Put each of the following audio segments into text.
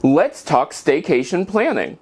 Let's talk staycation planning.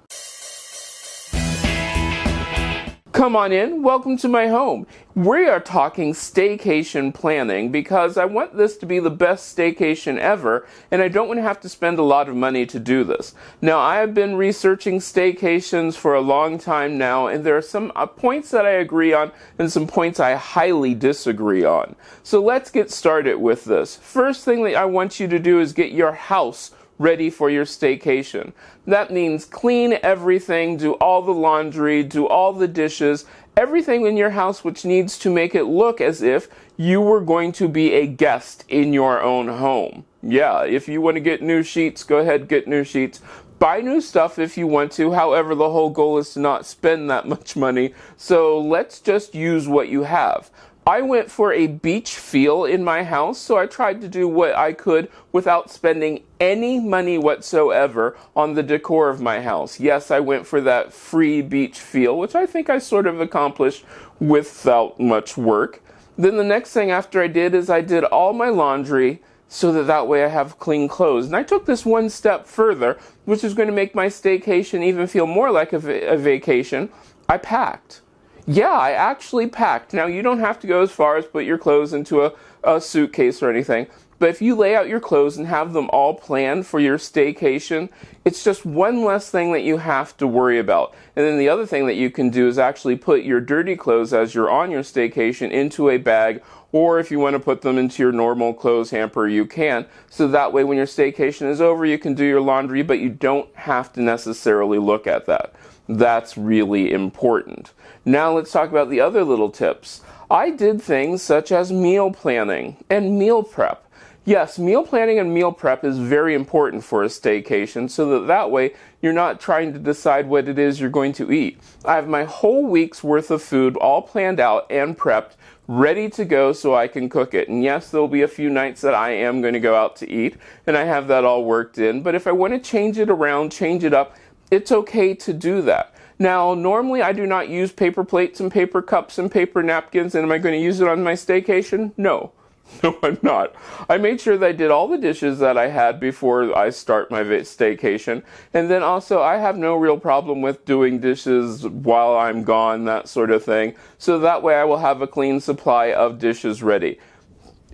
Come on in, welcome to my home. We are talking staycation planning because I want this to be the best staycation ever, and I don't want to have to spend a lot of money to do this. Now, I have been researching staycations for a long time now, and there are some points that I agree on and some points I highly disagree on. So let's get started with this. First thing that I want you to do is get your house ready for your staycation. That means clean everything, do all the laundry, do all the dishes, everything in your house which needs to make it look as if you were going to be a guest in your own home. Yeah, if you want to get new sheets, go ahead, get new sheets. Buy new stuff if you want to. However, the whole goal is to not spend that much money. So let's just use what you have. I went for a beach feel in my house, so I tried to do what I could without spending any money whatsoever on the decor of my house. Yes, I went for that free beach feel, which I think I sort of accomplished without much work. Then the next thing after I did is I did all my laundry so that way I have clean clothes. And I took this one step further, which is going to make my staycation even feel more like a vacation. I packed. Yeah, I actually packed. Now, you don't have to go as far as put your clothes into a suitcase or anything, but if you lay out your clothes and have them all planned for your staycation, it's just one less thing that you have to worry about. And then the other thing that you can do is actually put your dirty clothes as you're on your staycation into a bag, or if you want to put them into your normal clothes hamper, you can. So that way when your staycation is over, you can do your laundry, but you don't have to necessarily look at that. That's really important. Now let's talk about the other little tips. I did things such as meal planning and meal prep. Yes, meal planning and meal prep is very important for a staycation so that way you're not trying to decide what it is you're going to eat. I have my whole week's worth of food all planned out and prepped, ready to go so I can cook it. And yes, there'll be a few nights that I am going to go out to eat, and I have that all worked in. But if I want to change it around, change it up, it's okay to do that. Now, normally I do not use paper plates and paper cups and paper napkins, and am I going to use it on my staycation? No. No, I'm not. I made sure that I did all the dishes that I had before I start my staycation, and then also I have no real problem with doing dishes while I'm gone, that sort of thing, so that way I will have a clean supply of dishes ready.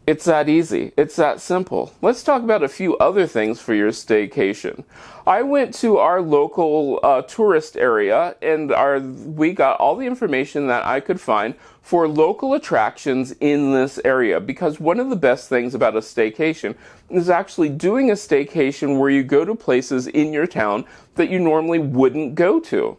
It's that easy. It's that simple. Let's talk about a few other things for your staycation. I went to our local tourist area and we got all the information that I could find for local attractions in this area, because one of the best things about a staycation is actually doing a staycation where you go to places in your town that you normally wouldn't go to.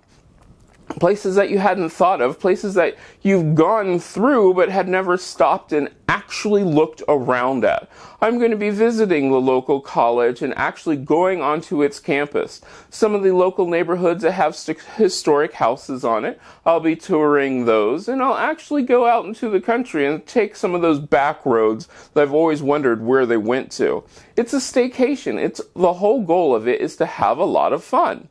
Places that you hadn't thought of, places that you've gone through but had never stopped and actually looked around at. I'm going to be visiting the local college and actually going onto its campus. Some of the local neighborhoods that have historic houses on it, I'll be touring those, and I'll actually go out into the country and take some of those back roads that I've always wondered where they went to. It's a staycation. The whole goal of it is to have a lot of fun.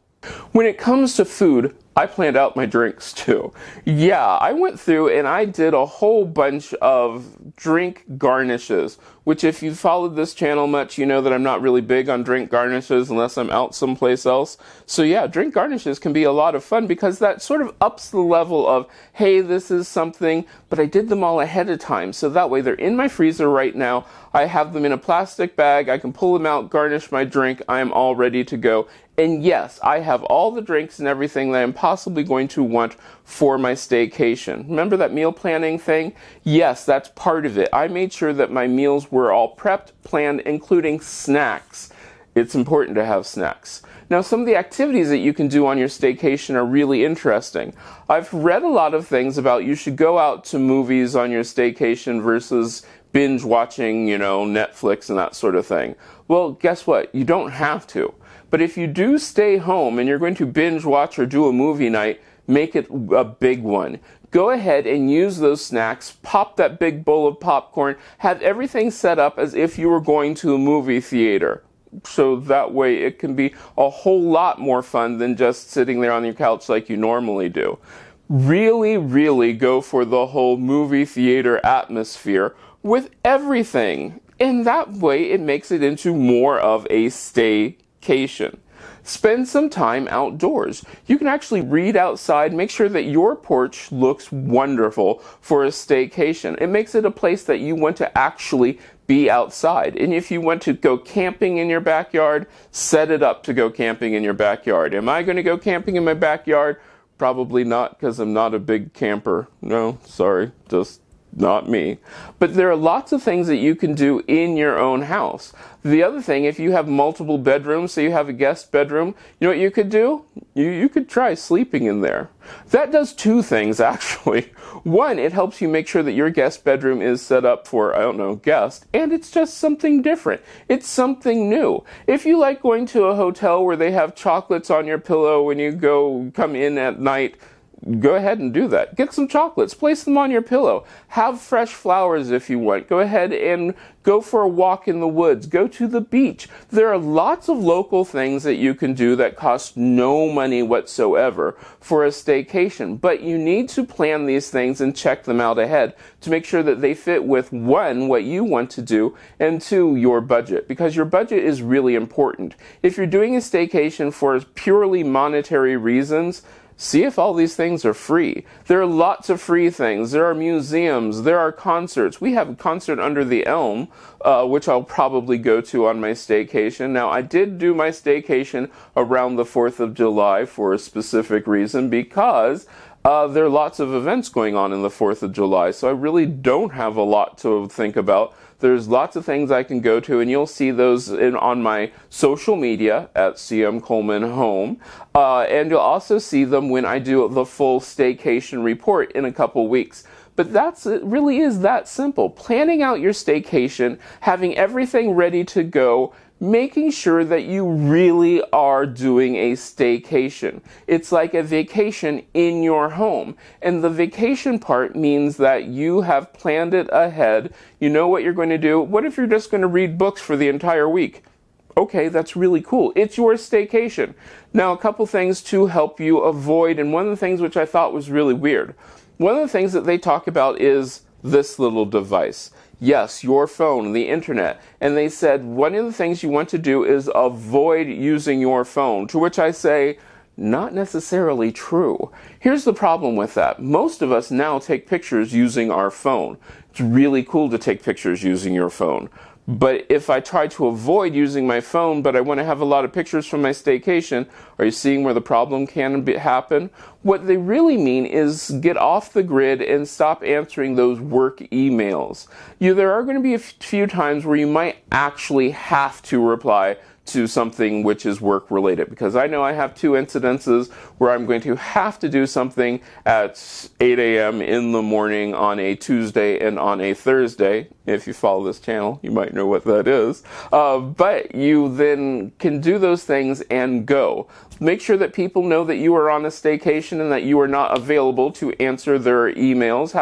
When it comes to food, I planned out my drinks too. Yeah, I went through and I did a whole bunch of drink garnishes, which if you've followed this channel much, you know that I'm not really big on drink garnishes unless I'm out someplace else. So yeah, drink garnishes can be a lot of fun because that sort of ups the level of, hey, this is something, but I did them all ahead of time. So that way they're in my freezer right now. I have them in a plastic bag. I can pull them out, garnish my drink. I am all ready to go. And yes, I have all the drinks and everything that I'm possibly going to want for my staycation. Remember that meal planning thing? Yes, that's part of it. I made sure that my meals were all prepped, planned, including snacks. It's important to have snacks. Now, some of the activities that you can do on your staycation are really interesting. I've read a lot of things about you should go out to movies on your staycation versus binge watching, Netflix and that sort of thing. Well, guess what? You don't have to. But if you do stay home and you're going to binge watch or do a movie night, make it a big one. Go ahead and use those snacks, pop that big bowl of popcorn, have everything set up as if you were going to a movie theater. So that way it can be a whole lot more fun than just sitting there on your couch like you normally do. Really, really go for the whole movie theater atmosphere with everything. And that way it makes it into more of a staycation. Spend some time outdoors. You can actually read outside. Make sure that your porch looks wonderful for a staycation. It makes it a place that you want to actually be outside. And if you want to go camping in your backyard, set it up to go camping in your backyard. Am I going to go camping in my backyard? Probably not, because I'm not a big camper. No, sorry, just not me. But there are lots of things that you can do in your own house. The other thing, if you have multiple bedrooms, so you have a guest bedroom, you know what you could do? You could try sleeping in there. That does two things, actually. One, it helps you make sure that your guest bedroom is set up for, I don't know, guests, and it's just something different. It's something new. If you like going to a hotel where they have chocolates on your pillow when you come in at night, go ahead and do that. Get some chocolates, place them on your pillow. Have fresh flowers if you want. Go ahead and go for a walk in the woods. Go to the beach. There are lots of local things that you can do that cost no money whatsoever for a staycation. But you need to plan these things and check them out ahead to make sure that they fit with, one, what you want to do, and two, your budget. Because your budget is really important. If you're doing a staycation for purely monetary reasons, see if all these things are free. There are lots of free things. There are museums. There are concerts. We have a concert under the elm, which I'll probably go to on my staycation. Now, I did do my staycation around the 4th of July for a specific reason, because there are lots of events going on in the 4th of July, so I really don't have a lot to think about. There's lots of things I can go to, and you'll see those on my social media at cmcolemanhome, and you'll also see them when I do the full staycation report in a couple weeks. But it really is that simple. Planning out your staycation, having everything ready to go, making sure that you really are doing a staycation. It's like a vacation in your home. And the vacation part means that you have planned it ahead. You know what you're going to do. What if you're just going to read books for the entire week? Okay, that's really cool. It's your staycation. Now, a couple things to help you avoid, and one of the things which I thought was really weird. One of the things that they talk about is this little device. Yes, your phone, the internet. And they said one of the things you want to do is avoid using your phone, to which I say, not necessarily true. Here's the problem with that. Most of us now take pictures using our phone. It's really cool to take pictures using your phone. But if I try to avoid using my phone, but I want to have a lot of pictures from my staycation, are you seeing where the problem can happen? What they really mean is get off the grid and stop answering those work emails. There are going to be a few times where you might actually have to reply to something which is work related, because I know I have two incidences where I'm going to have to do something at 8 a.m. in the morning on a Tuesday and on a Thursday. If you follow this channel, you might know what that is. But you then can do those things and go. Make sure that people know that you are on a staycation and that you are not available to answer their emails.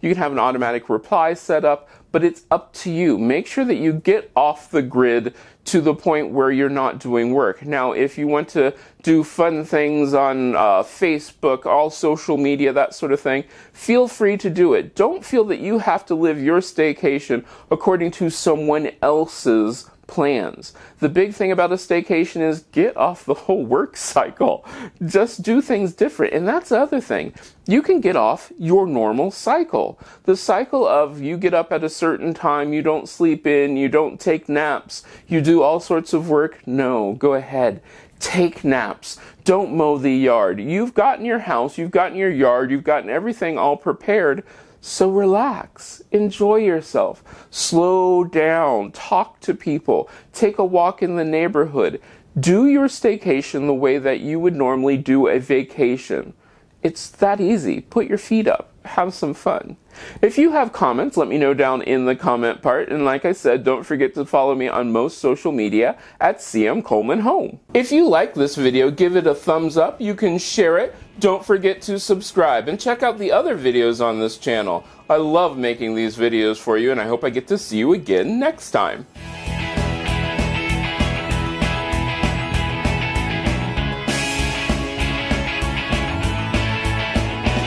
You can have an automatic reply set up, but it's up to you. Make sure that you get off the grid to the point where you're not doing work. Now, if you want to do fun things on Facebook, all social media, that sort of thing, feel free to do it. Don't feel that you have to live your staycation according to someone else's plans. The big thing about a staycation is get off the whole work cycle. Just do things different. And that's the other thing. You can get off your normal cycle. The cycle of you get up at a certain time, you don't sleep in, you don't take naps, you do all sorts of work. No, go ahead. Take naps. Don't mow the yard. You've gotten your house, you've gotten your yard, you've gotten everything all prepared. So relax, enjoy yourself, slow down, talk to people, take a walk in the neighborhood. Do your staycation the way that you would normally do a vacation. It's that easy. Put your feet up. Have some fun. If you have comments, let me know down in the comment part. And like I said, don't forget to follow me on most social media at cmcolemanhome. If you like this video, give it a thumbs up. You can share it. Don't forget to subscribe and check out the other videos on this channel. I love making these videos for you, and I hope I get to see you again next time.